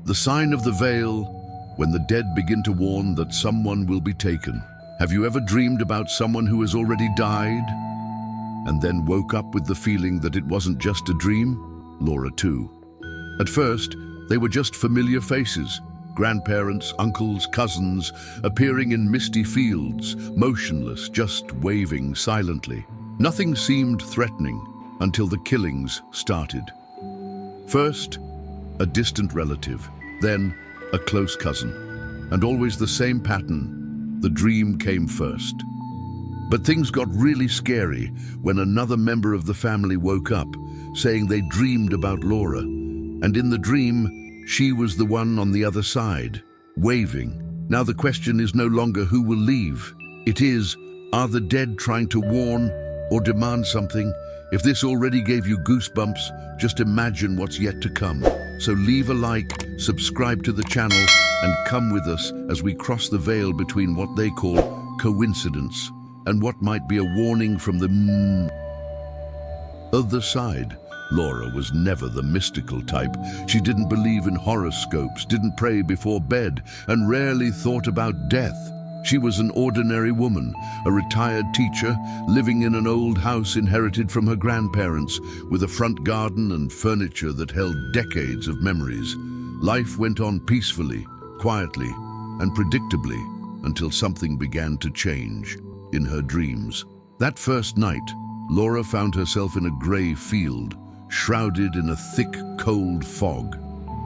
The sign of the veil, when the dead begin to warn that someone will be taken. Have you ever dreamed about someone who has already died and then woke up with the feeling that it wasn't just a dream? Laura too. At first, they were just familiar faces, grandparents, uncles, cousins, appearing in misty fields, motionless, just waving silently. Nothing seemed threatening until the killings started. First, a distant relative, then a close cousin, and always the same pattern. The dream came first. But things got really scary when another member of the family woke up, saying they dreamed about Laura, and in the dream, she was the one on the other side, waving. Now the question is no longer who will leave. It is, are the dead trying to warn or demand something? If this already gave you goosebumps, just imagine what's yet to come. So leave a like, subscribe to the channel, and come with us as we cross the veil between what they call coincidence and what might be a warning from the other side. Laura was never the mystical type. She didn't believe in horoscopes, didn't pray before bed, and rarely thought about death. She was an ordinary woman, a retired teacher, living in an old house inherited from her grandparents, with a front garden and furniture that held decades of memories. Life went on peacefully, quietly, and predictably until something began to change in her dreams. That first night, Laura found herself in a grey field, shrouded in a thick, cold fog.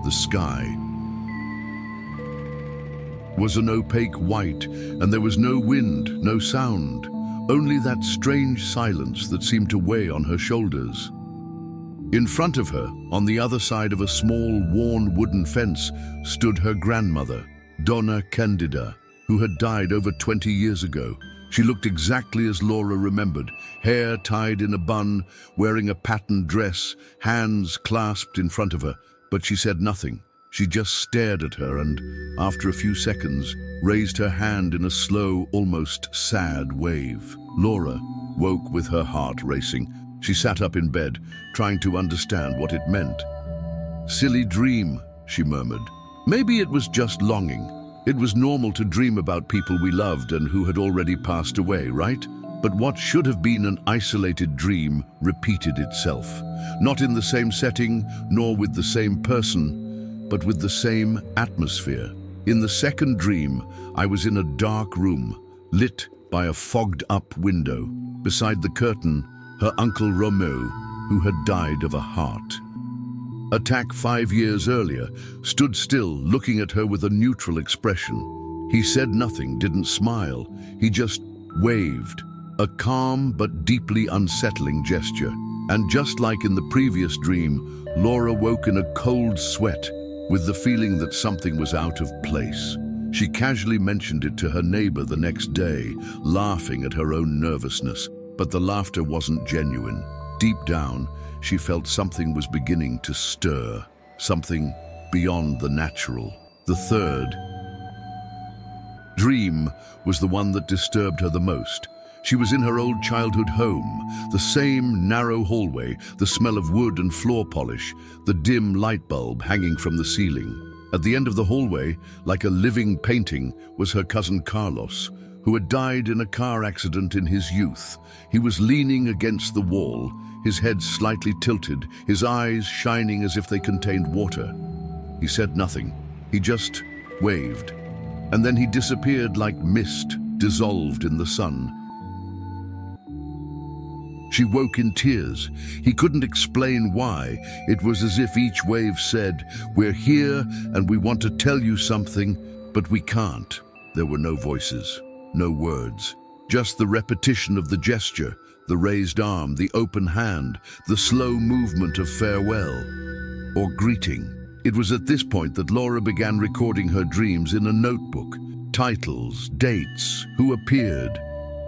The sky was an opaque white, and there was no wind, no sound, only that strange silence that seemed to weigh on her shoulders. In front of her, on the other side of a small, worn wooden fence, stood her grandmother, Donna Candida, who had died over 20 years ago. She looked exactly as Laura remembered, hair tied in a bun, wearing a patterned dress, hands clasped in front of her, but she said nothing. She just stared at her and, after a few seconds, raised her hand in a slow, almost sad wave. Laura woke with her heart racing. She sat up in bed, trying to understand what it meant. "Silly dream," she murmured. Maybe it was just longing. It was normal to dream about people we loved and who had already passed away, right? But what should have been an isolated dream repeated itself. Not in the same setting, nor with the same person, but with the same atmosphere. In the second dream, I was in a dark room, lit by a fogged-up window. Beside the curtain, her uncle Romeo, who had died of a heart attack 5 years earlier, stood still, looking at her with a neutral expression. He said nothing, didn't smile. He just waved, a calm but deeply unsettling gesture. And just like in the previous dream, Laura woke in a cold sweat, with the feeling that something was out of place. She casually mentioned it to her neighbor the next day, laughing at her own nervousness. But the laughter wasn't genuine. Deep down, she felt something was beginning to stir, something beyond the natural. The third dream was the one that disturbed her the most. She was in her old childhood home, the same narrow hallway, the smell of wood and floor polish, the dim light bulb hanging from the ceiling. At the end of the hallway, like a living painting, was her cousin Carlos, who had died in a car accident in his youth. He was leaning against the wall, his head slightly tilted, his eyes shining as if they contained water. He said nothing. He just waved. And then he disappeared like mist, dissolved in the sun. She woke in tears. He couldn't explain why. It was as if each wave said, "We're here and we want to tell you something, but we can't." There were no voices, no words, just the repetition of the gesture, the raised arm, the open hand, the slow movement of farewell or greeting. It was at this point that Laura began recording her dreams in a notebook. Titles, dates, who appeared,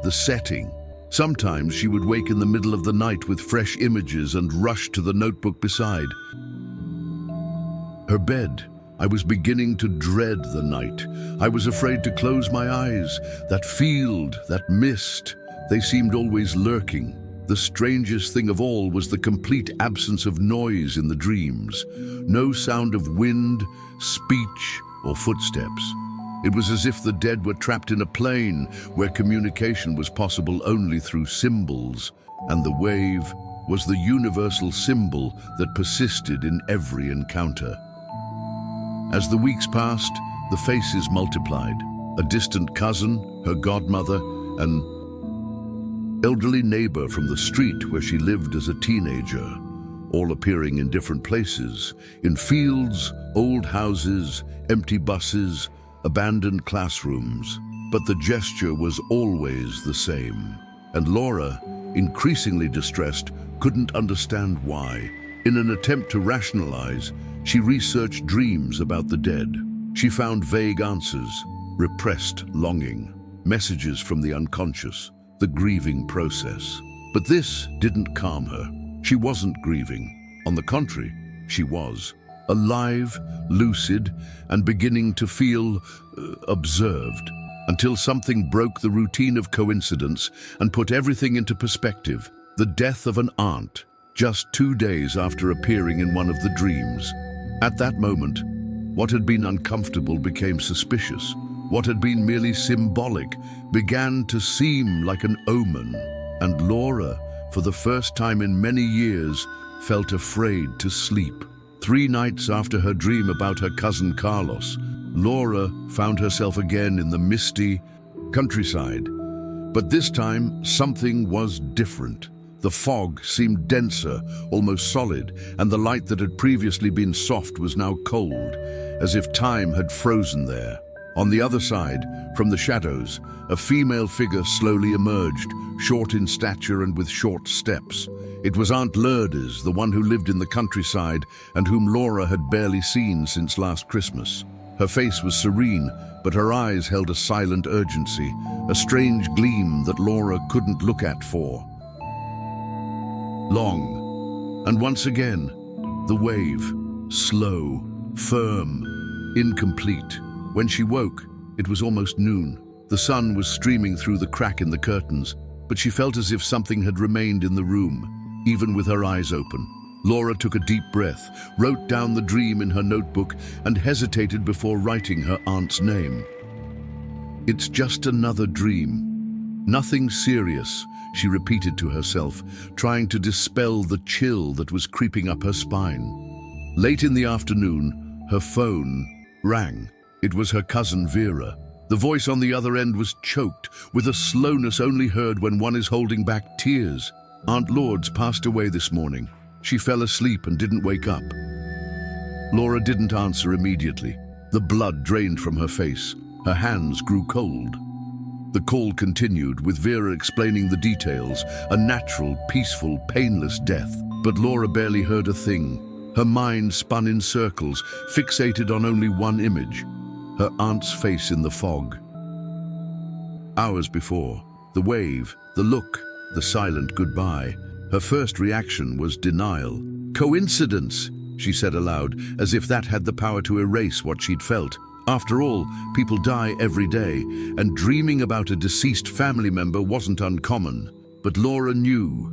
the setting. Sometimes she would wake in the middle of the night with fresh images and rush to the notebook beside her bed. I was beginning to dread the night. I was afraid to close my eyes. That field, that mist, they seemed always lurking. The strangest thing of all was the complete absence of noise in the dreams. No sound of wind, speech, or footsteps. It was as if the dead were trapped in a plane where communication was possible only through symbols, and the wave was the universal symbol that persisted in every encounter. As the weeks passed, the faces multiplied. A distant cousin, her godmother, an elderly neighbor from the street where she lived as a teenager, all appearing in different places, in fields, old houses, empty buses, abandoned classrooms. But the gesture was always the same. And Laura, increasingly distressed, couldn't understand why. In an attempt to rationalize, she researched dreams about the dead. She found vague answers, repressed longing, messages from the unconscious, the grieving process. But this didn't calm her. She wasn't grieving. On the contrary, she was alive, lucid, and beginning to feel observed, until something broke the routine of coincidence and put everything into perspective. The death of an aunt, just 2 days after appearing in one of the dreams. At that moment, what had been uncomfortable became suspicious. What had been merely symbolic began to seem like an omen. And Laura, for the first time in many years, felt afraid to sleep. 3 nights after her dream about her cousin Carlos, Laura found herself again in the misty countryside. But this time, something was different. The fog seemed denser, almost solid, and the light that had previously been soft was now cold, as if time had frozen there. On the other side, from the shadows, a female figure slowly emerged, short in stature and with short steps. It was Aunt Lourdes, the one who lived in the countryside and whom Laura had barely seen since last Christmas. Her face was serene, but her eyes held a silent urgency, a strange gleam that Laura couldn't look at for long. And once again, the wave, slow, firm, incomplete. When she woke, it was almost noon. The sun was streaming through the crack in the curtains, but she felt as if something had remained in the room, even with her eyes open. Laura took a deep breath, wrote down the dream in her notebook, and hesitated before writing her aunt's name. "It's just another dream. Nothing serious," she repeated to herself, trying to dispel the chill that was creeping up her spine. Late in the afternoon, her phone rang. It was her cousin Vera. The voice on the other end was choked, with a slowness only heard when one is holding back tears. "Aunt Lourdes passed away this morning. She fell asleep and didn't wake up." Laura didn't answer immediately. The blood drained from her face. Her hands grew cold. The call continued, with Vera explaining the details, a natural, peaceful, painless death. But Laura barely heard a thing. Her mind spun in circles, fixated on only one image, her aunt's face in the fog. Hours before, the wave, the look, the silent goodbye. Her first reaction was denial. "Coincidence," she said aloud, as if that had the power to erase what she'd felt. After all, people die every day, and dreaming about a deceased family member wasn't uncommon. But Laura knew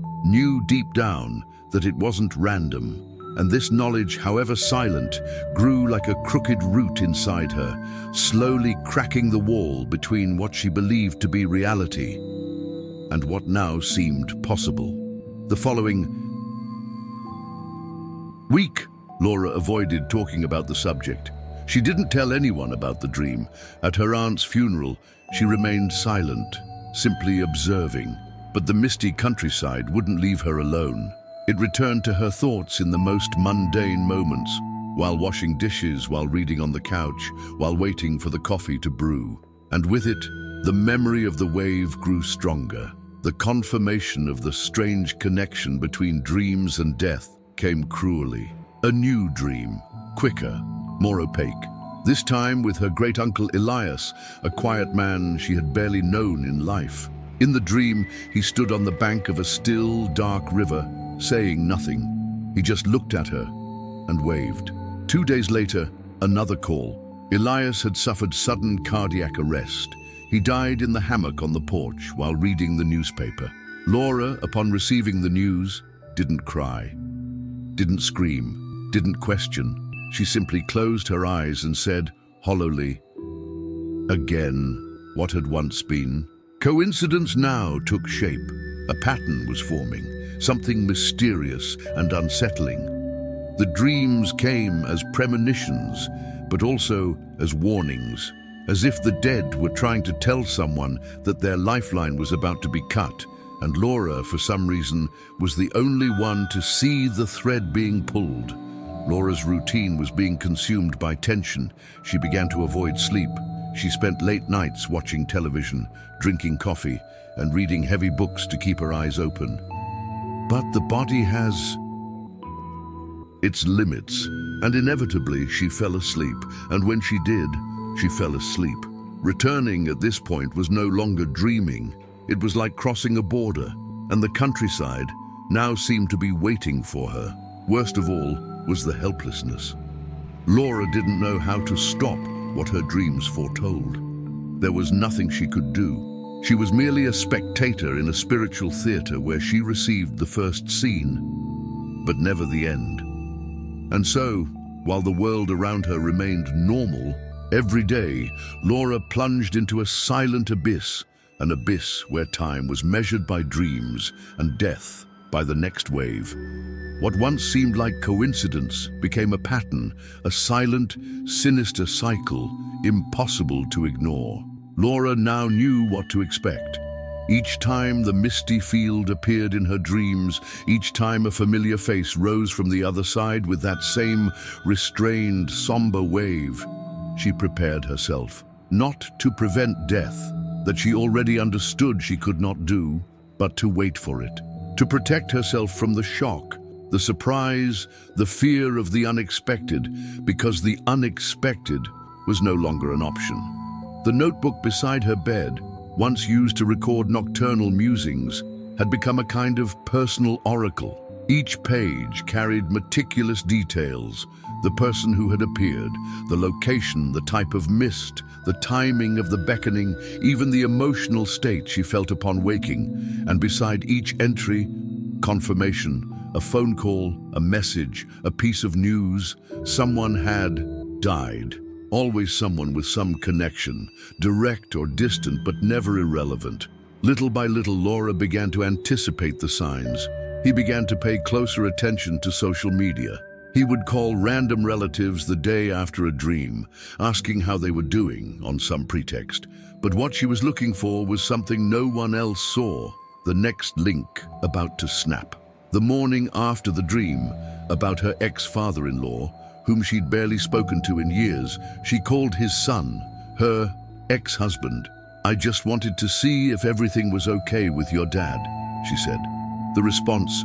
deep down, that it wasn't random. And this knowledge, however silent, grew like a crooked root inside her, slowly cracking the wall between what she believed to be reality and what now seemed possible. The following week, Laura avoided talking about the subject. She didn't tell anyone about the dream. At her aunt's funeral, she remained silent, simply observing. But the misty countryside wouldn't leave her alone. It returned to her thoughts in the most mundane moments, while washing dishes, while reading on the couch, while waiting for the coffee to brew. And with it, the memory of the wave grew stronger. The confirmation of the strange connection between dreams and death came cruelly. A new dream, quicker, more opaque. This time with her great-uncle Elias, a quiet man she had barely known in life. In the dream, he stood on the bank of a still, dark river, saying nothing. He just looked at her and waved. 2 days later, another call. Elias had suffered sudden cardiac arrest. He died in the hammock on the porch while reading the newspaper. Laura, upon receiving the news, didn't cry, didn't scream, didn't question. She simply closed her eyes and said, hollowly, again, what had once been. Coincidence now took shape. A pattern was forming, something mysterious and unsettling. The dreams came as premonitions, but also as warnings, as if the dead were trying to tell someone that their lifeline was about to be cut, and Laura, for some reason, was the only one to see the thread being pulled. Laura's routine was being consumed by tension. She began to avoid sleep. She spent late nights watching television, drinking coffee, and reading heavy books to keep her eyes open. But the body has its limits, and inevitably she fell asleep, and when she did, she fell asleep. Returning at this point was no longer dreaming. It was like crossing a border, and the countryside now seemed to be waiting for her. Worst of all was the helplessness. Laura didn't know how to stop what her dreams foretold. There was nothing she could do. She was merely a spectator in a spiritual theater where she received the first scene, but never the end. And so, while the world around her remained normal, every day Laura plunged into a silent abyss, an abyss where time was measured by dreams and death by the next wave. What once seemed like coincidence became a pattern, a silent, sinister cycle, impossible to ignore. Laura now knew what to expect. Each time the misty field appeared in her dreams, each time a familiar face rose from the other side with that same restrained, somber wave, she prepared herself, not to prevent death, that she already understood she could not do, but to wait for it, to protect herself from the shock, the surprise, the fear of the unexpected, because the unexpected was no longer an option. The notebook beside her bed, once used to record nocturnal musings, had become a kind of personal oracle. Each page carried meticulous details: the person who had appeared, the location, the type of mist, the timing of the beckoning, even the emotional state she felt upon waking. And beside each entry, confirmation, a phone call, a message, a piece of news. Someone had died. Always someone with some connection, direct or distant, but never irrelevant. Little by little, Laura began to anticipate the signs. He began to pay closer attention to social media. He would call random relatives the day after a dream, asking how they were doing on some pretext. But what she was looking for was something no one else saw: the next link about to snap. The morning after the dream, about her ex-father-in-law, whom she'd barely spoken to in years, she called his son, her ex-husband. "I just wanted to see if everything was okay with your dad," she said. The response: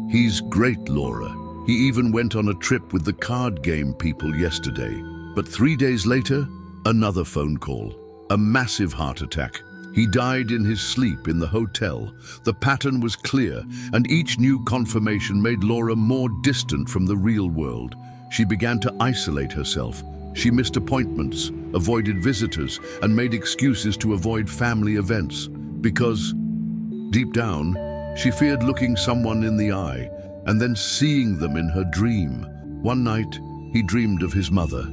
"He's great, Laura. He even went on a trip with the card game people yesterday." But 3 days later, another phone call. A massive heart attack. He died in his sleep in the hotel. The pattern was clear, and each new confirmation made Laura more distant from the real world. She began to isolate herself. She missed appointments, avoided visitors, and made excuses to avoid family events, because, deep down, she feared looking someone in the eye and then seeing them in her dream. One night, he dreamed of his mother.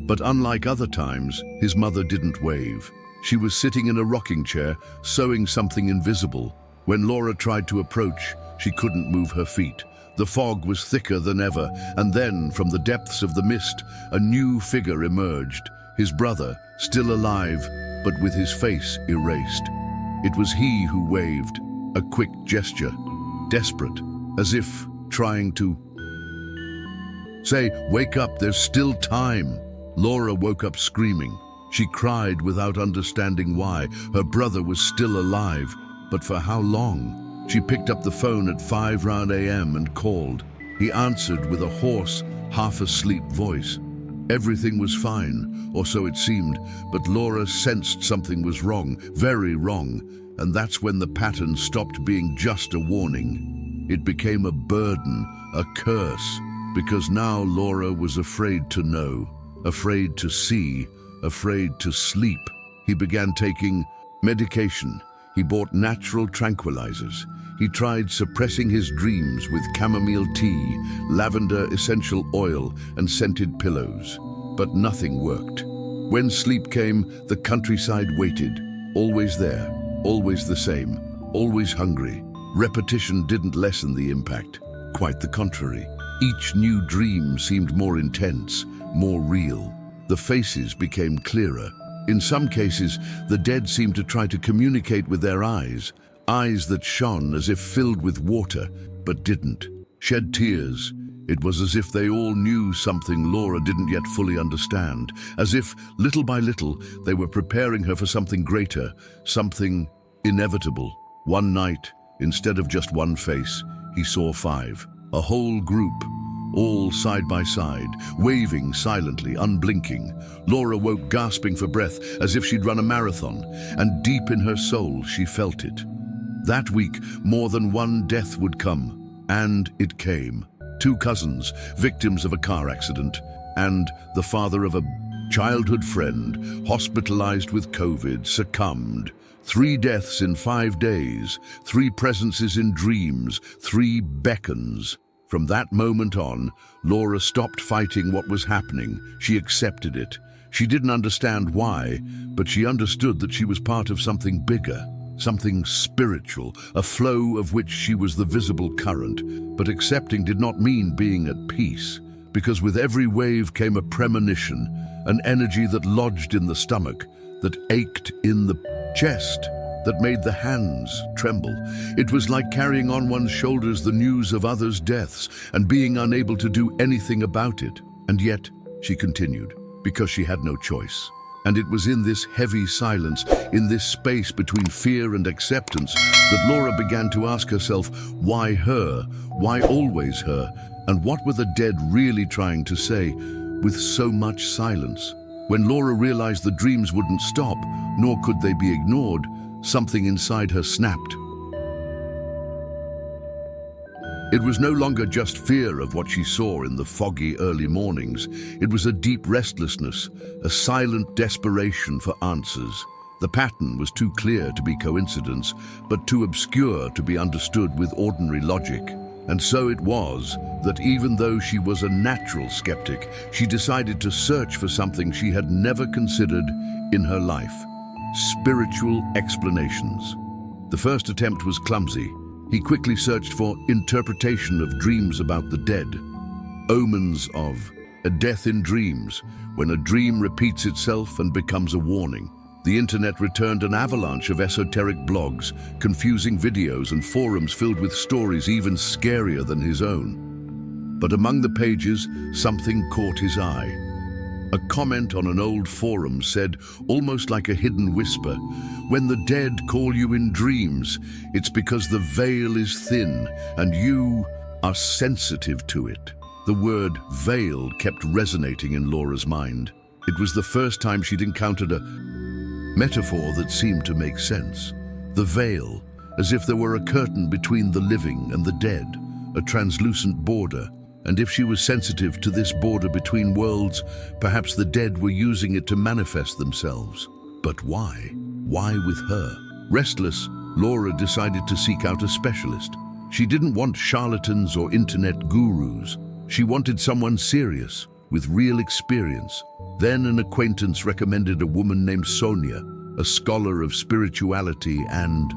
But unlike other times, his mother didn't wave. She was sitting in a rocking chair, sewing something invisible. When Laura tried to approach, she couldn't move her feet. The fog was thicker than ever, and then, from the depths of the mist, a new figure emerged. His brother, still alive, but with his face erased. It was he who waved, a quick gesture, desperate, as if trying to say, "Wake up, there's still time." Laura woke up screaming. She cried without understanding why. Her brother was still alive, but for how long? She picked up the phone at 5 a.m. and called. He answered with a hoarse, half-asleep voice. Everything was fine, or so it seemed, but Laura sensed something was wrong, very wrong, and that's when the pattern stopped being just a warning. It became a burden, a curse, because now Laura was afraid to know, afraid to see, afraid to sleep. He began taking medication. He bought natural tranquilizers. He tried suppressing his dreams with chamomile tea, lavender essential oil, and scented pillows. But nothing worked. When sleep came, the countryside waited. Always there, always the same, always hungry. Repetition didn't lessen the impact. Quite the contrary. Each new dream seemed more intense, more real. The faces became clearer. In some cases, the dead seemed to try to communicate with their eyes that shone as if filled with water, but didn't. Shed tears. It was as if they all knew something Laura didn't yet fully understand, as if, little by little, they were preparing her for something greater, something inevitable. One night, instead of just one face, he saw 5. A whole group, all side by side, waving silently, unblinking. Laura woke gasping for breath, as if she'd run a marathon, and deep in her soul she felt it. That week, more than one death would come, and it came. 2 cousins, victims of a car accident, and the father of a childhood friend, hospitalized with COVID, succumbed. 3 deaths in 5 days, 3 presences in dreams, 3 beckons. From that moment on, Laura stopped fighting what was happening. She accepted it. She didn't understand why, but she understood that she was part of something bigger, something spiritual, a flow of which she was the visible current. But accepting did not mean being at peace, because with every wave came a premonition, an energy that lodged in the stomach, that ached in the chest, that made the hands tremble. It was like carrying on one's shoulders the news of others' deaths and being unable to do anything about it. And yet, she continued, because she had no choice. And it was in this heavy silence, in this space between fear and acceptance, that Laura began to ask herself, why her? Why always her? And what were the dead really trying to say with so much silence? When Laura realized the dreams wouldn't stop, nor could they be ignored, something inside her snapped. It was no longer just fear of what she saw in the foggy early mornings. It was a deep restlessness, a silent desperation for answers. The pattern was too clear to be coincidence, but too obscure to be understood with ordinary logic. And so it was that even though she was a natural skeptic, she decided to search for something she had never considered in her life: spiritual explanations. The first attempt was clumsy. He quickly searched for interpretation of dreams about the dead. Omens of a death in dreams, when a dream repeats itself and becomes a warning. The internet returned an avalanche of esoteric blogs, confusing videos, and forums filled with stories even scarier than his own. But among the pages, something caught his eye. A comment on an old forum said, almost like a hidden whisper, "When the dead call you in dreams, it's because the veil is thin and you are sensitive to it." The word veil kept resonating in Laura's mind. It was the first time she'd encountered a metaphor that seemed to make sense. The veil, as if there were a curtain between the living and the dead, a translucent border. And if she was sensitive to this border between worlds, perhaps the dead were using it to manifest themselves. But why? Why with her? Restless, Laura decided to seek out a specialist. She didn't want charlatans or internet gurus. She wanted someone serious, with real experience. Then an acquaintance recommended a woman named Sonia, a scholar of spirituality and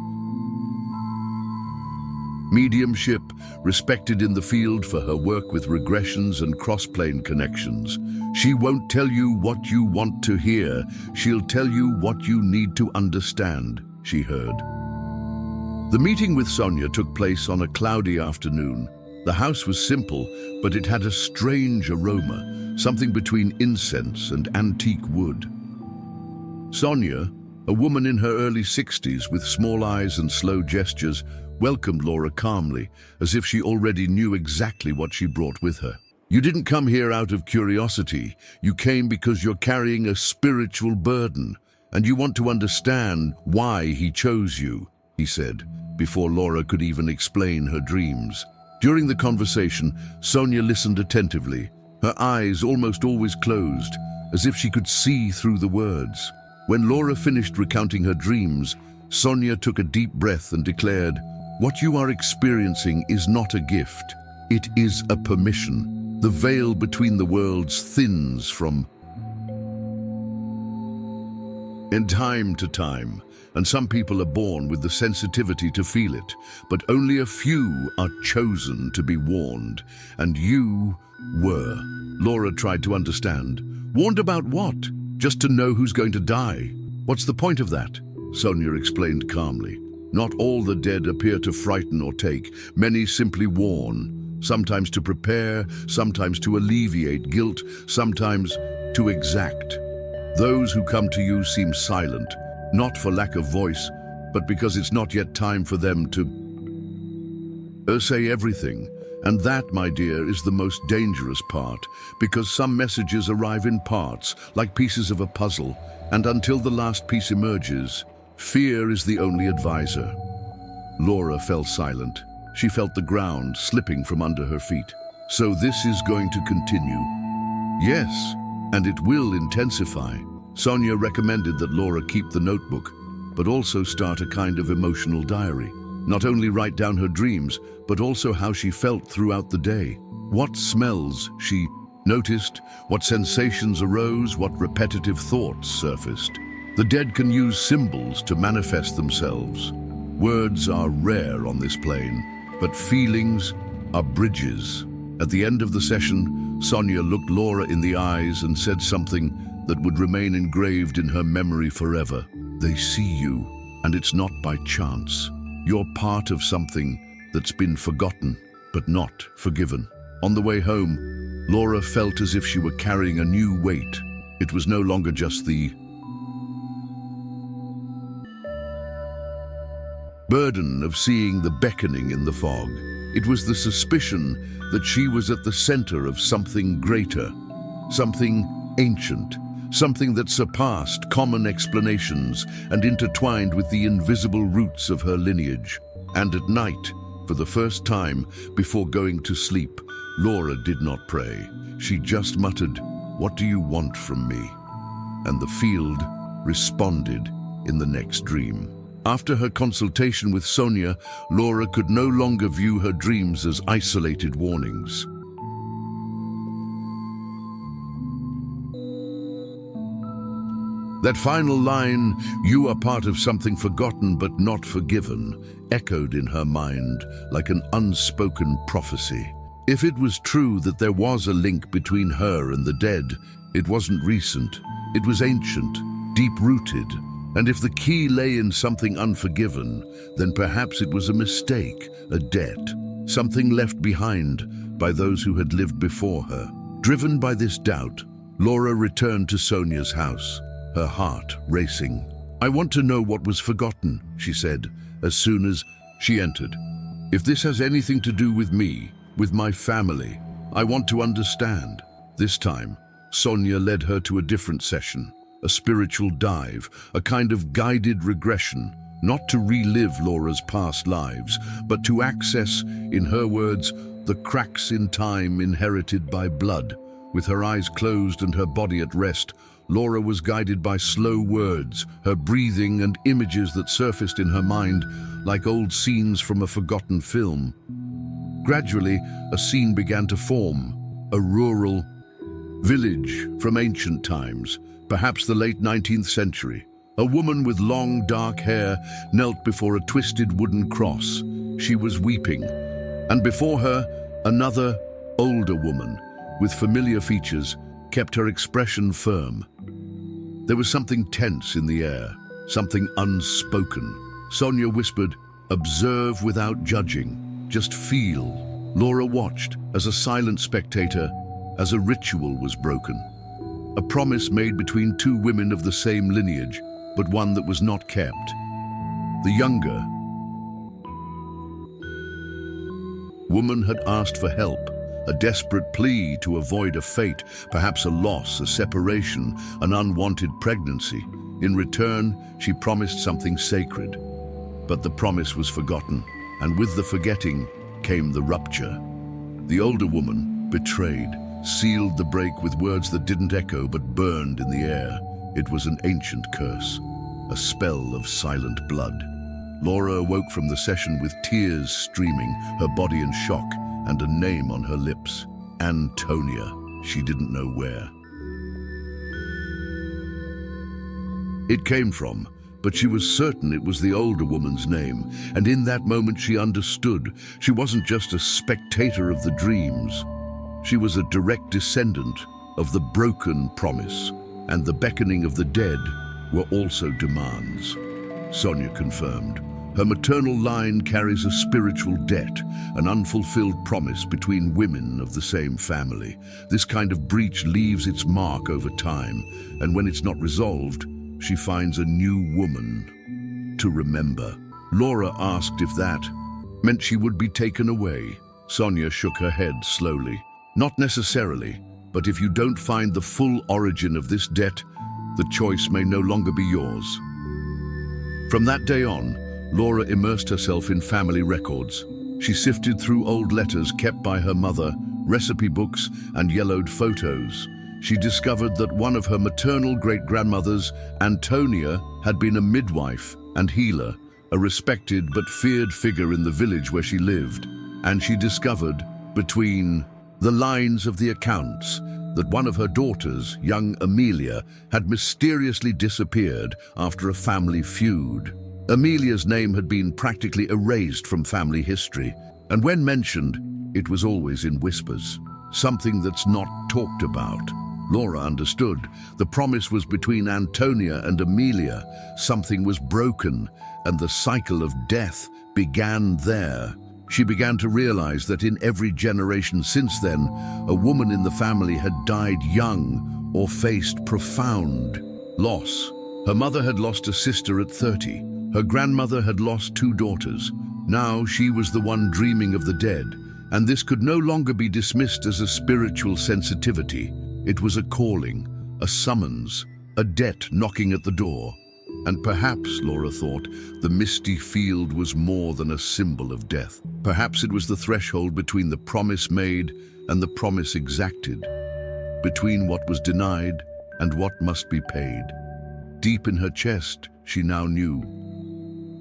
mediumship, respected in the field for her work with regressions and cross-plane connections. She won't tell you what you want to hear. She'll tell you what you need to understand, she heard. The meeting with Sonia took place on a cloudy afternoon. The house was simple, but it had a strange aroma, something between incense and antique wood. Sonia, a woman in her early 60s with small eyes and slow gestures, welcomed Laura calmly, as if she already knew exactly what she brought with her. "You didn't come here out of curiosity. You came because you're carrying a spiritual burden, and you want to understand why he chose you," he said, before Laura could even explain her dreams. During the conversation, Sonia listened attentively, her eyes almost always closed, as if she could see through the words. When Laura finished recounting her dreams, Sonia took a deep breath and declared, "What you are experiencing is not a gift. It is a permission. The veil between the worlds thins from in time to time, and some people are born with the sensitivity to feel it, but only a few are chosen to be warned, and you were." Laura tried to understand. Warned about what? Just to know who's going to die? What's the point of that? Sonia explained calmly. Not all the dead appear to frighten or take. Many simply warn, sometimes to prepare, sometimes to alleviate guilt, sometimes to exact. Those who come to you seem silent, not for lack of voice, but because it's not yet time for them to say everything. And that, my dear, is the most dangerous part, because some messages arrive in parts, like pieces of a puzzle, and until the last piece emerges, fear is the only advisor. Laura fell silent. She felt the ground slipping from under her feet. So this is going to continue? Yes, and it will intensify. Sonia recommended that Laura keep the notebook, but also start a kind of emotional diary. Not only write down her dreams, but also how she felt throughout the day. What smells she noticed, what sensations arose, what repetitive thoughts surfaced. The dead can use symbols to manifest themselves. Words are rare on this plane, but feelings are bridges. At the end of the session, Sonia looked Laura in the eyes and said something that would remain engraved in her memory forever. They see you, and it's not by chance. You're part of something that's been forgotten, but not forgiven. On the way home, Laura felt as if she were carrying a new weight. It was no longer just the burden of seeing the beckoning in the fog. It was the suspicion that she was at the center of something greater, something ancient, something that surpassed common explanations and intertwined with the invisible roots of her lineage. And at night, for the first time before going to sleep, Laura did not pray. She just muttered, "What do you want from me?" And the field responded in the next dream. After her consultation with Sonia, Laura could no longer view her dreams as isolated warnings. That final line, "You are part of something forgotten but not forgiven," echoed in her mind like an unspoken prophecy. If it was true that there was a link between her and the dead, it wasn't recent. It was ancient, deep-rooted. And if the key lay in something unforgiven, then perhaps it was a mistake, a debt, something left behind by those who had lived before her. Driven by this doubt, Laura returned to Sonia's house, her heart racing. "I want to know what was forgotten," she said, as soon as she entered. "If this has anything to do with me, with my family, I want to understand." This time, Sonia led her to a different session, a spiritual dive, a kind of guided regression, not to relive Laura's past lives, but to access, in her words, the cracks in time inherited by blood. With her eyes closed and her body at rest, Laura was guided by slow words, her breathing and images that surfaced in her mind like old scenes from a forgotten film. Gradually, a scene began to form, a rural village from ancient times, perhaps the late 19th century. A woman with long, dark hair knelt before a twisted wooden cross. She was weeping, and before her, another, older woman, with familiar features, kept her expression firm. There was something tense in the air, something unspoken. Sonia whispered, "Observe without judging. Just feel." Laura watched, as a silent spectator, as a ritual was broken. A promise made between two women of the same lineage, but one that was not kept. The younger woman had asked for help, a desperate plea to avoid a fate, perhaps a loss, a separation, an unwanted pregnancy. In return, she promised something sacred. But the promise was forgotten, and with the forgetting came the rupture. The older woman, betrayed, sealed the break with words that didn't echo but burned in the air. It was an ancient curse. a spell of silent blood. Laura awoke from the session with tears streaming, her body in shock, and a name on her lips. Antonia. She didn't know where it came from, but she was certain it was the older woman's name, and in that moment she understood. She wasn't just a spectator of the dreams. She was a direct descendant of the broken promise, and the beckoning of the dead were also demands. Sonia confirmed. Her maternal line carries a spiritual debt, an unfulfilled promise between women of the same family. This kind of breach leaves its mark over time, and when it's not resolved, she finds a new woman to remember. Laura asked if that meant she would be taken away. Sonia shook her head slowly. Not necessarily, but if you don't find the full origin of this debt, the choice may no longer be yours. From that day on, Laura immersed herself in family records. She sifted through old letters kept by her mother, recipe books, and yellowed photos. She discovered that one of her maternal great-grandmothers, Antonia, had been a midwife and healer, a respected but feared figure in the village where she lived. And she discovered, between the lines of the accounts, that one of her daughters, young Amelia, had mysteriously disappeared after a family feud. Amelia's name had been practically erased from family history, and when mentioned, it was always in whispers, something that's not talked about. Laura understood. The promise was between Antonia and Amelia. Something was broken, and the cycle of death began there. She began to realize that in every generation since then, a woman in the family had died young or faced profound loss. Her mother had lost a sister at 30. Her grandmother had lost 2 daughters. Now she was the one dreaming of the dead, and this could no longer be dismissed as a spiritual sensitivity. It was a calling, a summons, a debt knocking at the door. And perhaps, Laura thought, the misty field was more than a symbol of death. Perhaps it was the threshold between the promise made and the promise exacted, between what was denied and what must be paid. Deep in her chest, she now knew.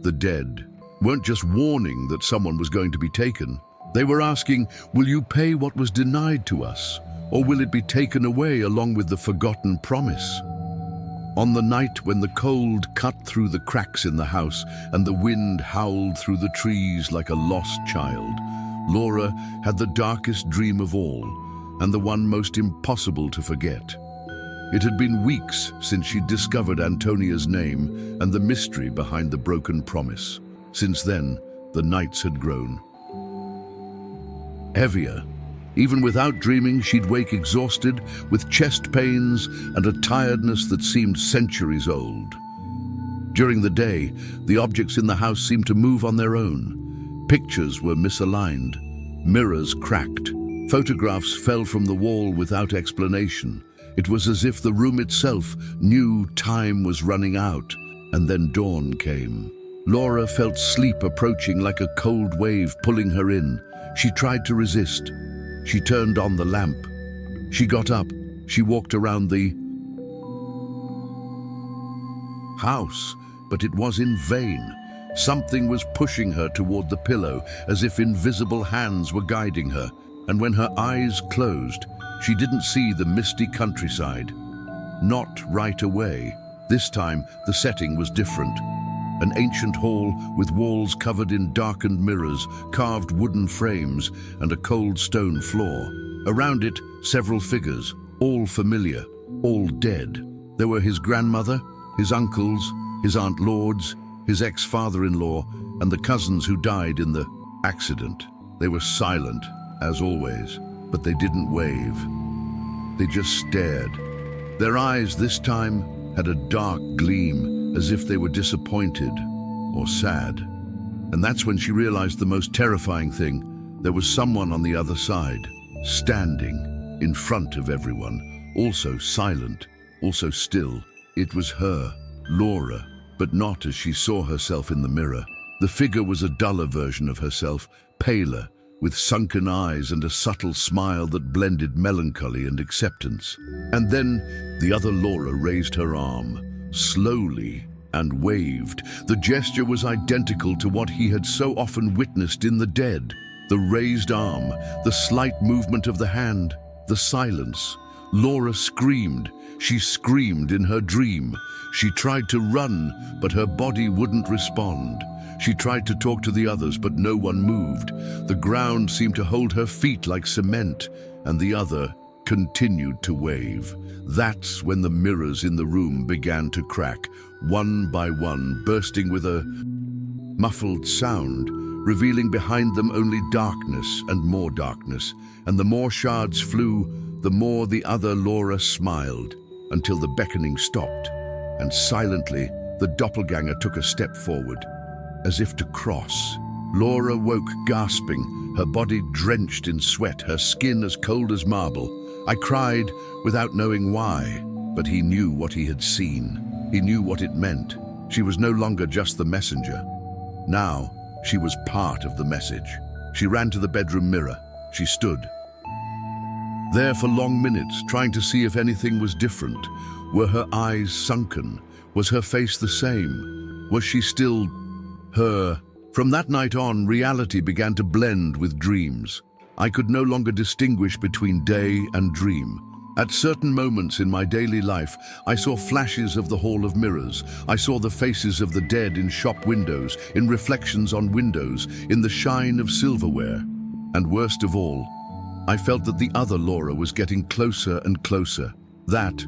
The dead weren't just warning that someone was going to be taken. They were asking, will you pay what was denied to us? Or will it be taken away along with the forgotten promise? On the night when the cold cut through the cracks in the house and the wind howled through the trees like a lost child, Laura had the darkest dream of all, and the one most impossible to forget. It had been weeks since she'd discovered Antonia's name and the mystery behind the broken promise. Since then, the nights had grown heavier. Even without dreaming, she'd wake exhausted, with chest pains and a tiredness that seemed centuries old. During the day, the objects in the house seemed to move on their own. Pictures were misaligned, mirrors cracked, photographs fell from the wall without explanation. It was as if the room itself knew time was running out, and then dawn came. Laura felt sleep approaching like a cold wave pulling her in. She tried to resist. She turned on the lamp. She got up. She walked around the house, but it was in vain. Something was pushing her toward the pillow, as if invisible hands were guiding her. And when her eyes closed, she didn't see the misty countryside. Not right away. This time, the setting was different. An ancient hall with walls covered in darkened mirrors, carved wooden frames, and a cold stone floor. Around it, several figures, all familiar, all dead. There were his grandmother, his uncles, his Aunt Lords, his ex-father-in-law, and the cousins who died in the accident. They were silent, as always, but they didn't wave. They just stared. Their eyes this time had a dark gleam, as if they were disappointed or sad. And that's when she realized the most terrifying thing. There was someone on the other side, standing in front of everyone, also silent, also still. It was her, Laura, but not as she saw herself in the mirror. The figure was a duller version of herself, paler, with sunken eyes and a subtle smile that blended melancholy and acceptance. And then the other Laura raised her arm, slowly, and waved. The gesture was identical to what he had so often witnessed in the dead. The raised arm, the slight movement of the hand, the silence. Laura screamed. She screamed in her dream. She tried to run, but her body wouldn't respond. She tried to talk to the others, but no one moved. The ground seemed to hold her feet like cement, and the other continued to wave. That's when the mirrors in the room began to crack, one by one, bursting with a muffled sound, revealing behind them only darkness and more darkness. And the more shards flew, the more the other Laura smiled, until the beckoning stopped, and silently the doppelganger took a step forward, as if to cross. Laura woke gasping, her body drenched in sweat, her skin as cold as marble. I cried without knowing why, but he knew what he had seen. He knew what it meant. She was no longer just the messenger. Now, she was part of the message. She ran to the bedroom mirror. She stood there for long minutes, trying to see if anything was different. Were her eyes sunken? Was her face the same? Was she still her? From that night on, reality began to blend with dreams. I could no longer distinguish between day and dream. At certain moments in my daily life, I saw flashes of the Hall of Mirrors. I saw the faces of the dead in shop windows, in reflections on windows, in the shine of silverware. And worst of all, I felt that the other Laura was getting closer and closer. That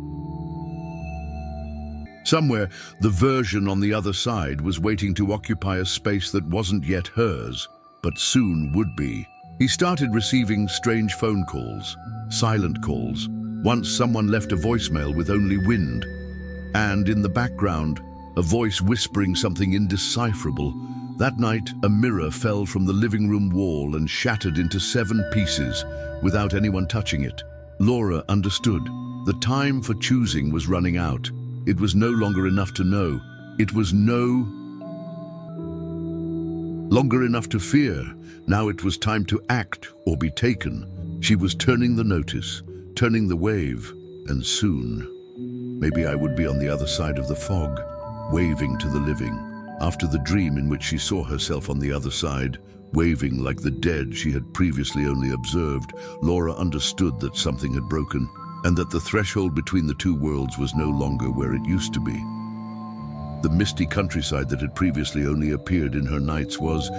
somewhere, the version on the other side was waiting to occupy a space that wasn't yet hers, but soon would be. He started receiving strange phone calls, silent calls. Once someone left a voicemail with only wind, and in the background, a voice whispering something indecipherable. That night, a mirror fell from the living room wall and shattered into 7 pieces without anyone touching it. Laura understood. The time for choosing was running out. It was no longer enough to know. It was no longer enough to fear. Now it was time to act or be taken. She was turning the notice, turning the wave, and soon, maybe I would be on the other side of the fog, waving to the living. After the dream in which she saw herself on the other side, waving like the dead she had previously only observed, Laura understood that something had broken, and that the threshold between the two worlds was no longer where it used to be. The misty countryside that had previously only appeared in her nights was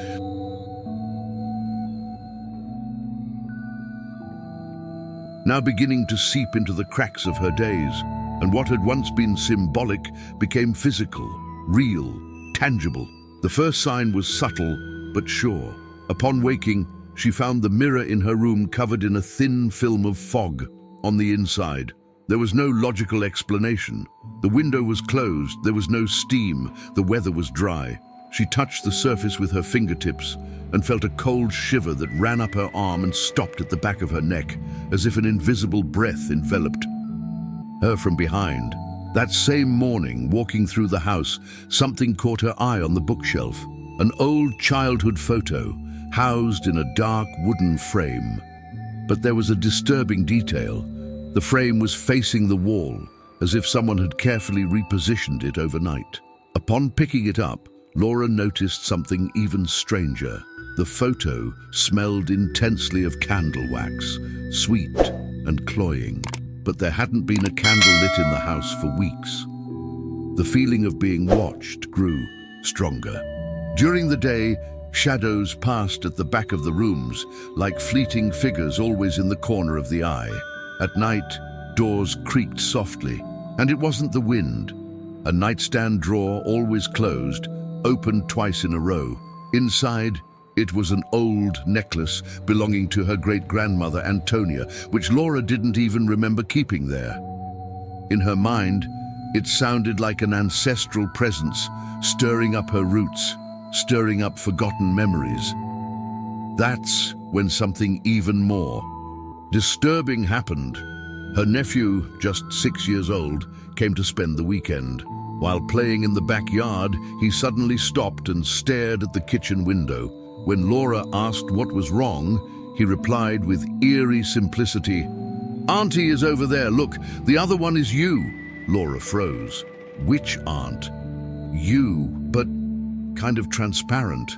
now beginning to seep into the cracks of her days, and what had once been symbolic became physical, real, tangible. The first sign was subtle but sure. Upon waking, she found the mirror in her room covered in a thin film of fog on the inside. There was no logical explanation. The window was closed, there was no steam, the weather was dry. She touched the surface with her fingertips and felt a cold shiver that ran up her arm and stopped at the back of her neck, as if an invisible breath enveloped her from behind. That same morning, walking through the house, something caught her eye on the bookshelf. An old childhood photo, housed in a dark wooden frame. But there was a disturbing detail. The frame was facing the wall, as if someone had carefully repositioned it overnight. Upon picking it up, Laura noticed something even stranger. The photo smelled intensely of candle wax, sweet and cloying. But there hadn't been a candle lit in the house for weeks. The feeling of being watched grew stronger. During the day, shadows passed at the back of the rooms, like fleeting figures always in the corner of the eye. At night, doors creaked softly, and it wasn't the wind. A nightstand drawer, always closed, opened twice in a row. Inside, it was an old necklace belonging to her great-grandmother Antonia, which Laura didn't even remember keeping there. In her mind, it sounded like an ancestral presence, stirring up her roots, stirring up forgotten memories. That's when something even more disturbing happened. Her nephew, just 6 years old, came to spend the weekend. While playing in the backyard, he suddenly stopped and stared at the kitchen window. When Laura asked what was wrong, he replied with eerie simplicity, "Auntie is over there, look, the other one is you." Laura froze. Which aunt? You, but kind of transparent.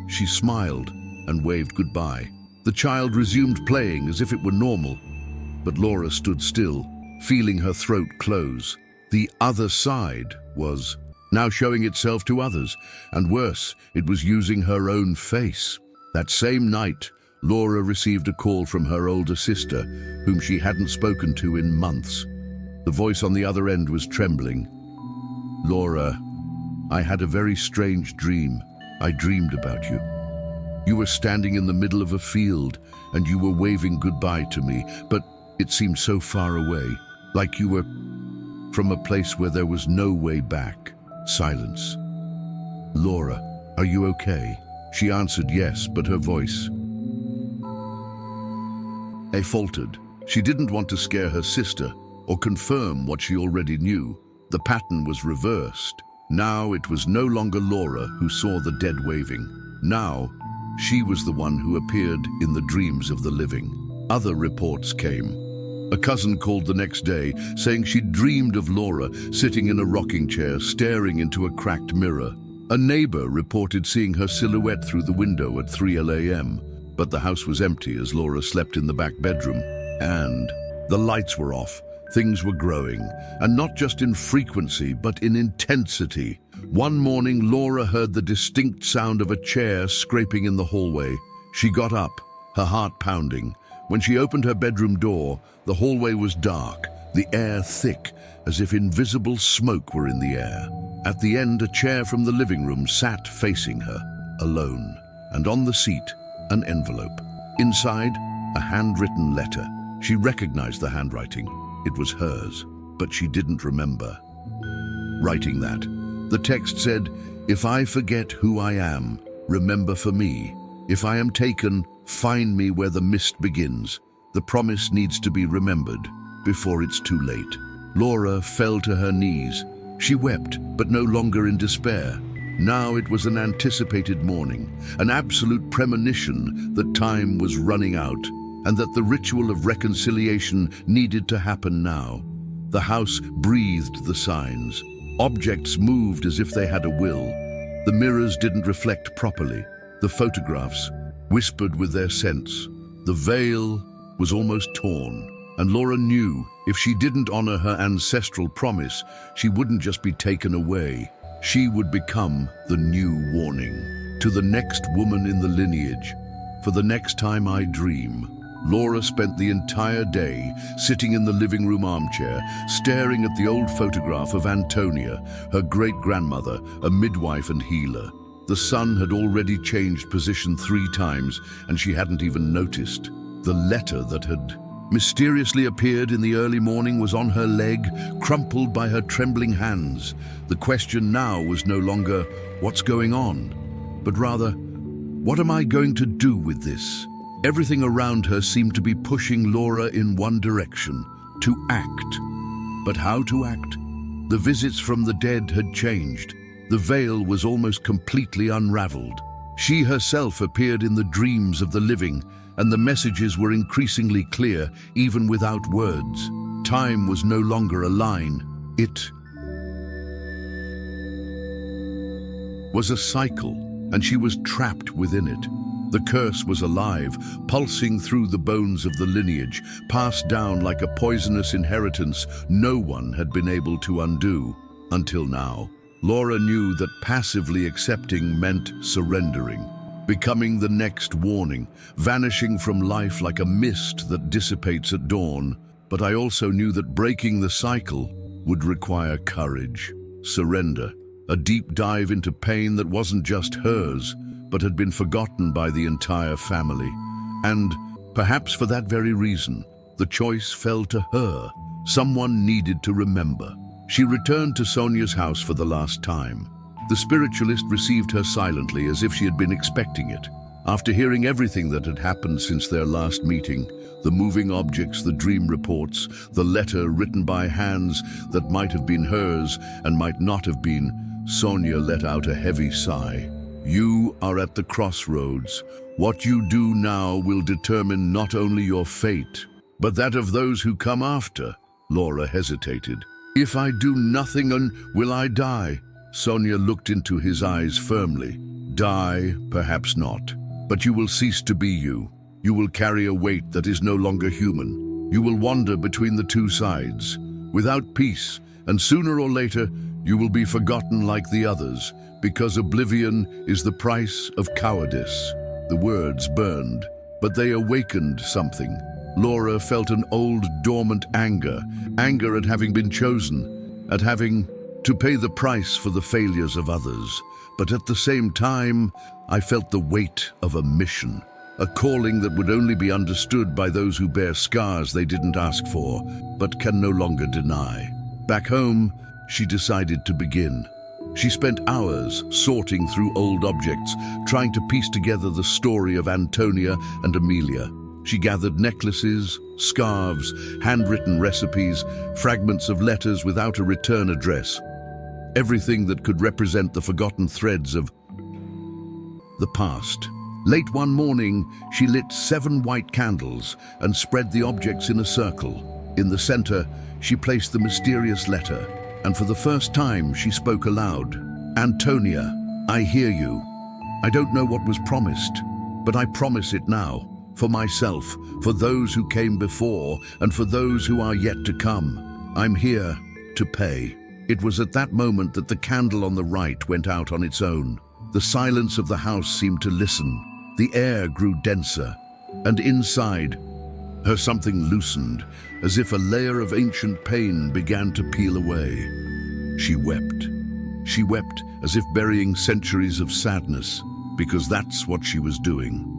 She smiled and waved goodbye. The child resumed playing as if it were normal, but Laura stood still, feeling her throat close. The other side was now showing itself to others, and worse, it was using her own face. That same night, Laura received a call from her older sister, whom she hadn't spoken to in months. The voice on the other end was trembling. "Laura, I had a very strange dream. I dreamed about you. You were standing in the middle of a field, and you were waving goodbye to me, but it seemed so far away, like you were from a place where there was no way back." Silence. "Laura, are you okay?" She answered yes, but her voice faltered. She didn't want to scare her sister or confirm what she already knew. The pattern was reversed. Now it was no longer Laura who saw the dead waving. Now she was the one who appeared in the dreams of the living. Other reports came. A cousin called the next day, saying she'd dreamed of Laura sitting in a rocking chair, staring into a cracked mirror. A neighbor reported seeing her silhouette through the window at 3 a.m., but the house was empty as Laura slept in the back bedroom. And the lights were off. Things were growing, and not just in frequency, but in intensity. One morning, Laura heard the distinct sound of a chair scraping in the hallway. She got up, her heart pounding. When she opened her bedroom door, the hallway was dark, the air thick, as if invisible smoke were in the air. At the end, a chair from the living room sat facing her, alone, and on the seat, an envelope. Inside, a handwritten letter. She recognized the handwriting. It was hers, but she didn't remember writing that. The text said, "If I forget who I am, remember for me. If I am taken, find me where the mist begins. The promise needs to be remembered before it's too late." Laura fell to her knees. She wept, but no longer in despair. Now it was an anticipated morning, an absolute premonition that time was running out, and that the ritual of reconciliation needed to happen now. The house breathed the signs. Objects moved as if they had a will. The mirrors didn't reflect properly. The photographs whispered with their scents. The veil was almost torn, and Laura knew if she didn't honor her ancestral promise, she wouldn't just be taken away. She would become the new warning to the next woman in the lineage. For the next time I dream, Laura spent the entire day sitting in the living room armchair, staring at the old photograph of Antonia, her great-grandmother, a midwife and healer. The sun had already changed position 3 times, and she hadn't even noticed. The letter that had mysteriously appeared in the early morning was on her leg, crumpled by her trembling hands. The question now was no longer, "What's going on?" but rather, "What am I going to do with this?" Everything around her seemed to be pushing Laura in one direction, to act. But how to act? The visits from the dead had changed. The veil was almost completely unraveled. She herself appeared in the dreams of the living, and the messages were increasingly clear, even without words. Time was no longer a line. It was a cycle, and she was trapped within it. The curse was alive, pulsing through the bones of the lineage, passed down like a poisonous inheritance no one had been able to undo. Until now, Laura knew that passively accepting meant surrendering, becoming the next warning, vanishing from life like a mist that dissipates at dawn. But I also knew that breaking the cycle would require courage, surrender, a deep dive into pain that wasn't just hers, but had been forgotten by the entire family. And perhaps for that very reason, the choice fell to her. Someone needed to remember. She returned to Sonia's house for the last time. The spiritualist received her silently, as if she had been expecting it. After hearing everything that had happened since their last meeting, the moving objects, the dream reports, the letter written by hands that might have been hers and might not have been, Sonia let out a heavy sigh. You are at the crossroads. What you do now will determine not only your fate, but that of those who come after. Laura hesitated. If I do nothing, will I die? Sonia looked into his eyes firmly. Die, perhaps not. But you will cease to be you. You will carry a weight that is no longer human. You will wander between the two sides, without peace, and sooner or later, you will be forgotten like the others, because oblivion is the price of cowardice. The words burned, but they awakened something. Laura felt an old, dormant anger at having been chosen, at having to pay the price for the failures of others. But at the same time, I felt the weight of a mission, a calling that would only be understood by those who bear scars they didn't ask for, but can no longer deny. Back home, she decided to begin. She spent hours sorting through old objects, trying to piece together the story of Antonia and Amelia. She gathered necklaces, scarves, handwritten recipes, fragments of letters without a return address. Everything that could represent the forgotten threads of the past. Late one morning, she lit 7 white candles and spread the objects in a circle. In the center, she placed the mysterious letter, and for the first time, she spoke aloud. Antonia, I hear you. I don't know what was promised, but I promise it now. For myself, for those who came before, and for those who are yet to come. I'm here to pay. It was at that moment that the candle on the right went out on its own. The silence of the house seemed to listen. The air grew denser, and inside her something loosened, as if a layer of ancient pain began to peel away. She wept. She wept as if burying centuries of sadness, because that's what she was doing.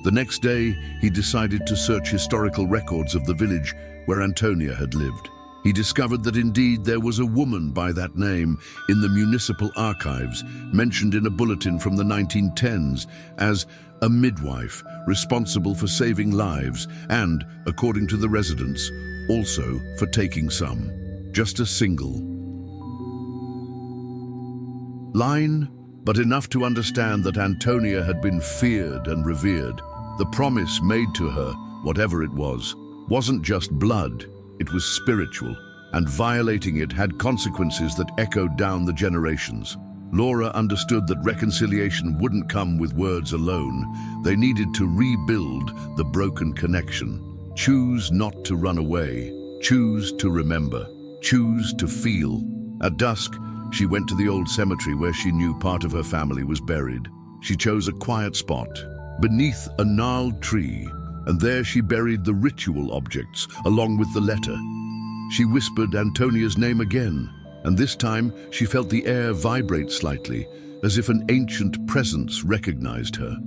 The next day, he decided to search historical records of the village where Antonia had lived. He discovered that indeed there was a woman by that name in the municipal archives, mentioned in a bulletin from the 1910s as a midwife responsible for saving lives and, according to the residents, also for taking some. Just a single line, but enough to understand that Antonia had been feared and revered. The promise made to her, whatever it was, wasn't just blood, it was spiritual, and violating it had consequences that echoed down the generations. Laura understood that reconciliation wouldn't come with words alone. They needed to rebuild the broken connection. Choose not to run away. Choose to remember. Choose to feel. At dusk, she went to the old cemetery where she knew part of her family was buried. She chose a quiet spot, beneath a gnarled tree, and there she buried the ritual objects along with the letter. She whispered Antonia's name again, and this time she felt the air vibrate slightly, as if an ancient presence recognized her.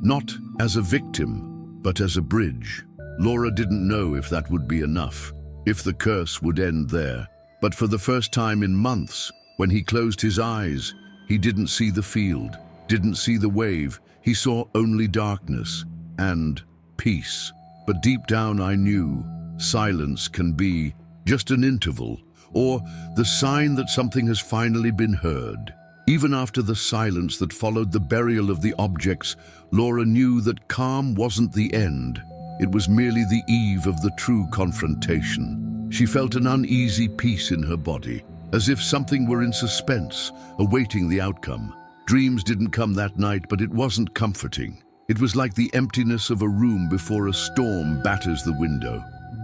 Not as a victim, but as a bridge. Laura didn't know if that would be enough, if the curse would end there. But for the first time in months, when he closed his eyes, he didn't see the field, didn't see the wave. He saw only darkness and peace. But deep down I knew silence can be just an interval, or the sign that something has finally been heard. Even after the silence that followed the burial of the objects, Laura knew that calm wasn't the end. It was merely the eve of the true confrontation. She felt an uneasy peace in her body, as if something were in suspense, awaiting the outcome. Dreams didn't come that night, but it wasn't comforting. It was like the emptiness of a room before a storm batters the window,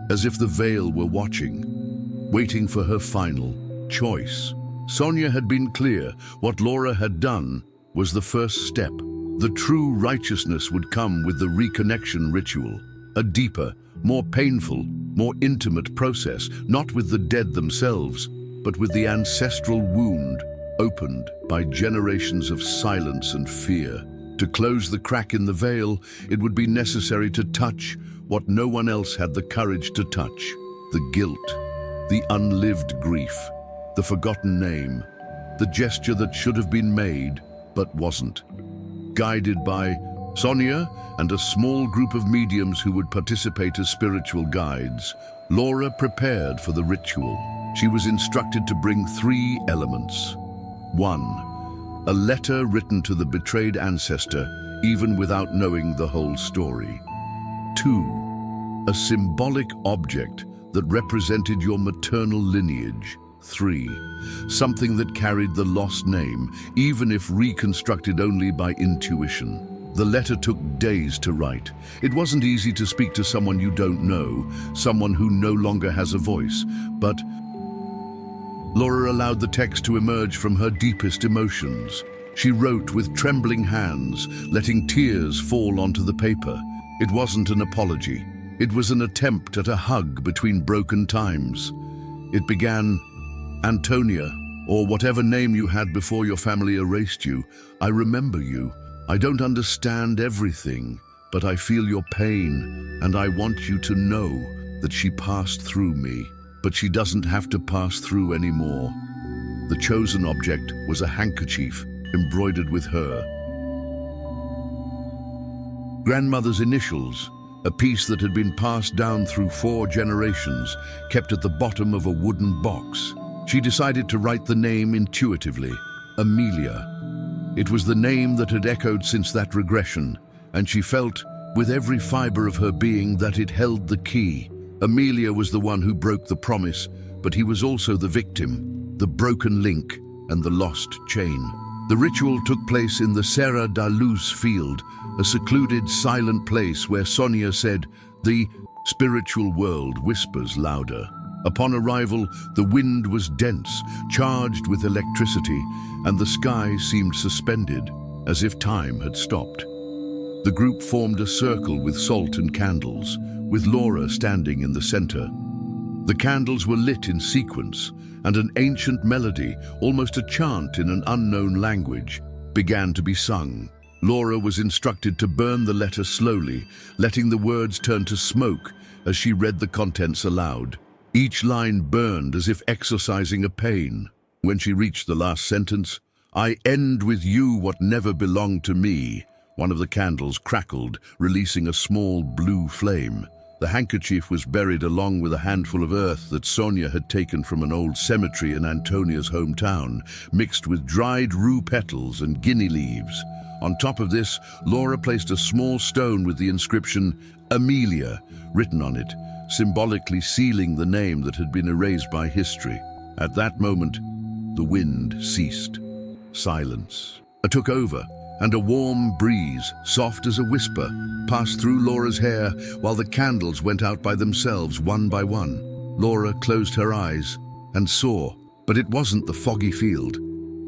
as if the veil were watching, waiting for her final choice. Sonia had been clear. What Laura had done was the first step. The true righteousness would come with the reconnection ritual, a deeper, more painful, more intimate process, not with the dead themselves, but with the ancestral wound opened by generations of silence and fear. To close the crack in the veil, it would be necessary to touch what no one else had the courage to touch: the guilt, the unlived grief, the forgotten name, the gesture that should have been made but wasn't. Guided by Sonia and a small group of mediums who would participate as spiritual guides, Laura prepared for the ritual. She was instructed to bring 3 elements. 1. A letter written to the betrayed ancestor, even without knowing the whole story. 2. A symbolic object that represented your maternal lineage. 3, something that carried the lost name, even if reconstructed only by intuition. The letter took days to write. It wasn't easy to speak to someone you don't know, someone who no longer has a voice, but Laura allowed the text to emerge from her deepest emotions. She wrote with trembling hands, letting tears fall onto the paper. It wasn't an apology. It was an attempt at a hug between broken times. It began, "Antonia, or whatever name you had before your family erased you, I remember you. I don't understand everything, but I feel your pain, and I want you to know that she passed through me. But she doesn't have to pass through anymore." The chosen object was a handkerchief embroidered with her grandmother's initials, a piece that had been passed down through 4 generations, kept at the bottom of a wooden box. She decided to write the name intuitively, Amelia. It was the name that had echoed since that regression, and she felt, with every fiber of her being, that it held the key. Amelia was the one who broke the promise, but he was also the victim, the broken link, and the lost chain. The ritual took place in the Serra da Luz field, a secluded, silent place where Sonia said, "The spiritual world whispers louder." Upon arrival, the wind was dense, charged with electricity, and the sky seemed suspended, as if time had stopped. The group formed a circle with salt and candles, with Laura standing in the center. The candles were lit in sequence, and an ancient melody, almost a chant in an unknown language, began to be sung. Laura was instructed to burn the letter slowly, letting the words turn to smoke as she read the contents aloud. Each line burned as if exorcising a pain. When she reached the last sentence, "I end with you what never belonged to me," one of the candles crackled, releasing a small blue flame. The handkerchief was buried along with a handful of earth that Sonia had taken from an old cemetery in Antonia's hometown, mixed with dried rue petals and guinea leaves. On top of this, Laura placed a small stone with the inscription, "Amelia," written on it, symbolically sealing the name that had been erased by history. At that moment, the wind ceased. Silence took over, and a warm breeze, soft as a whisper, passed through Laura's hair while the candles went out by themselves one by one. Laura closed her eyes and saw, but it wasn't the foggy field.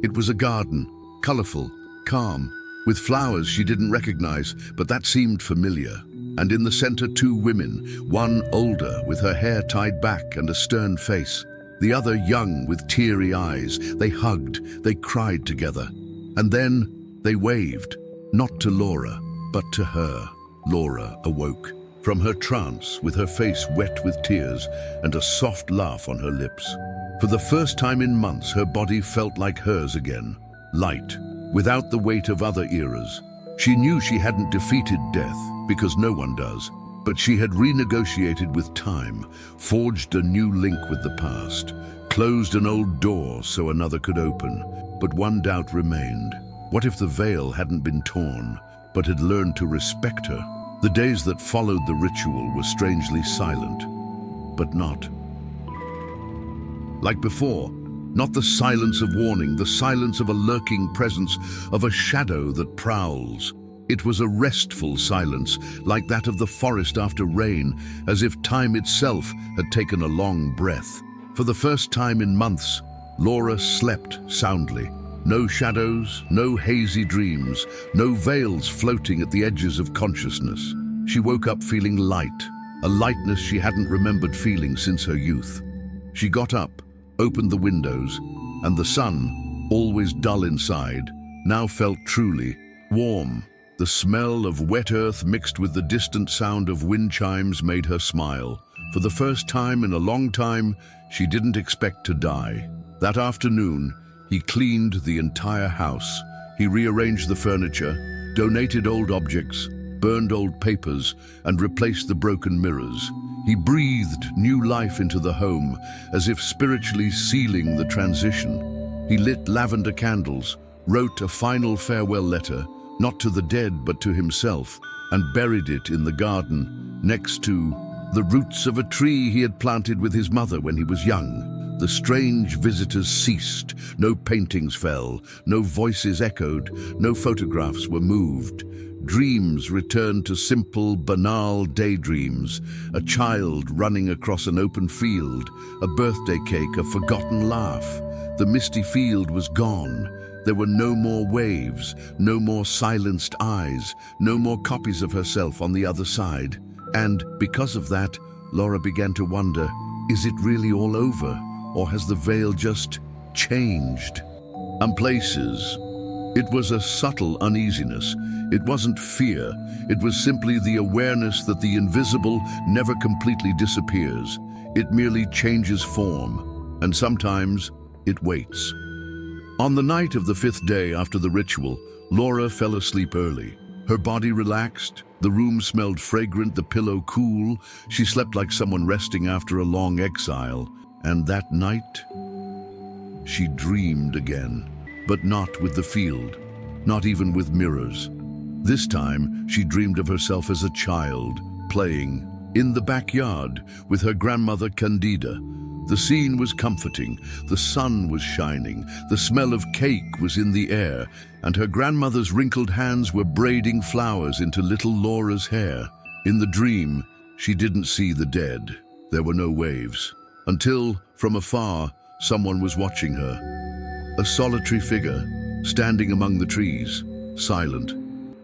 It was a garden, colorful, calm, with flowers she didn't recognize, but that seemed familiar. And in the center, 2 women, one older with her hair tied back and a stern face, the other young with teary eyes. They hugged, they cried together. And then they waved, not to Laura, but to her. Laura awoke from her trance with her face wet with tears and a soft laugh on her lips. For the first time in months, her body felt like hers again, light, without the weight of other eras. She knew she hadn't defeated death, because no one does, but she had renegotiated with time, forged a new link with the past, closed an old door so another could open. But one doubt remained. What if the veil hadn't been torn, but had learned to respect her? The days that followed the ritual were strangely silent, but not like before. Not the silence of warning, the silence of a lurking presence, of a shadow that prowls. It was a restful silence, like that of the forest after rain, as if time itself had taken a long breath. For the first time in months, Laura slept soundly. No shadows, no hazy dreams, no veils floating at the edges of consciousness. She woke up feeling light, a lightness she hadn't remembered feeling since her youth. She got up, opened the windows, and the sun, always dull inside, now felt truly warm. The smell of wet earth mixed with the distant sound of wind chimes made her smile. For the first time in a long time, she didn't expect to die. That afternoon, he cleaned the entire house. He rearranged the furniture, donated old objects, burned old papers, and replaced the broken mirrors. He breathed new life into the home, as if spiritually sealing the transition. He lit lavender candles, wrote a final farewell letter, not to the dead but to himself, and buried it in the garden, next to the roots of a tree he had planted with his mother when he was young. The strange visitors ceased. No paintings fell, no voices echoed, no photographs were moved. Dreams returned to simple, banal daydreams. A child running across an open field, a birthday cake, a forgotten laugh. The misty field was gone. There were no more waves, no more silenced eyes, no more copies of herself on the other side. And because of that, Laura began to wonder, is it really all over? Or has the veil just changed? And places. It was a subtle uneasiness. It wasn't fear. It was simply the awareness that the invisible never completely disappears. It merely changes form. And sometimes it waits. On the night of the 5th day after the ritual, Laura fell asleep early. Her body relaxed, the room smelled fragrant, the pillow cool. She slept like someone resting after a long exile. And that night, she dreamed again, but not with the field, not even with mirrors. This time, she dreamed of herself as a child, playing in the backyard with her grandmother Candida. The scene was comforting, the sun was shining, the smell of cake was in the air, and her grandmother's wrinkled hands were braiding flowers into little Laura's hair. In the dream, she didn't see the dead. There were no waves. Until, from afar, someone was watching her. A solitary figure, standing among the trees, silent.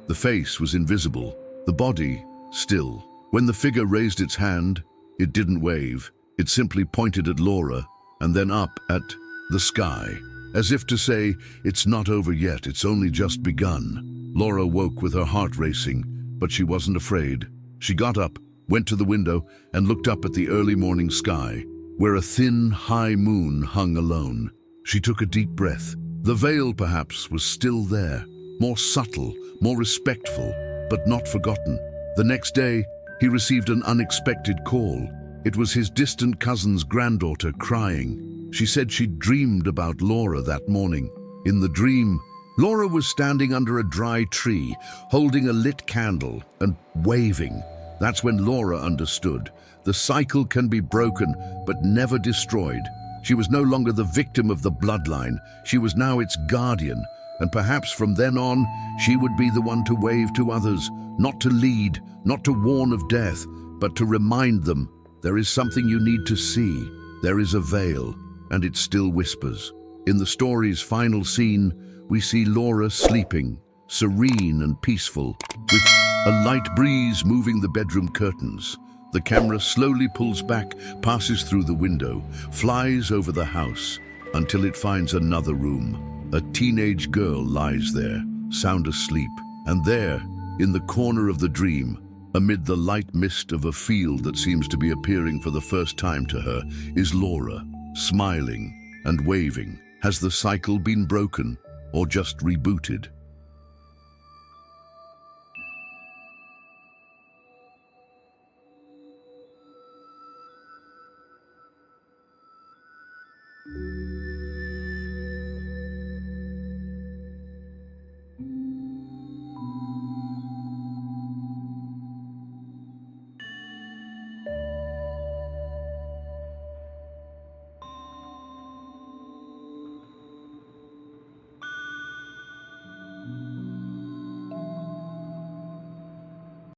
The face was invisible, the body still. When the figure raised its hand, it didn't wave. It simply pointed at Laura, and then up at the sky, as if to say, it's not over yet, it's only just begun. Laura woke with her heart racing, but she wasn't afraid. She got up, went to the window, and looked up at the early morning sky, where a thin, high moon hung alone. She took a deep breath. The veil, perhaps, was still there, more subtle, more respectful, but not forgotten. The next day, he received an unexpected call. It was his distant cousin's granddaughter crying. She said she'd dreamed about Laura that morning. In the dream, Laura was standing under a dry tree, holding a lit candle and waving. That's when Laura understood. The cycle can be broken, but never destroyed. She was no longer the victim of the bloodline. She was now its guardian. And perhaps from then on, she would be the one to wave to others, not to lead, not to warn of death, but to remind them, there is something you need to see. There is a veil, and it still whispers. In the story's final scene, we see Laura sleeping, serene and peaceful, with a light breeze moving the bedroom curtains. The camera slowly pulls back, passes through the window, flies over the house, until it finds another room. A teenage girl lies there, sound asleep, and there, in the corner of the dream, amid the light mist of a field that seems to be appearing for the first time to her, is Laura, smiling and waving. Has the cycle been broken or just rebooted?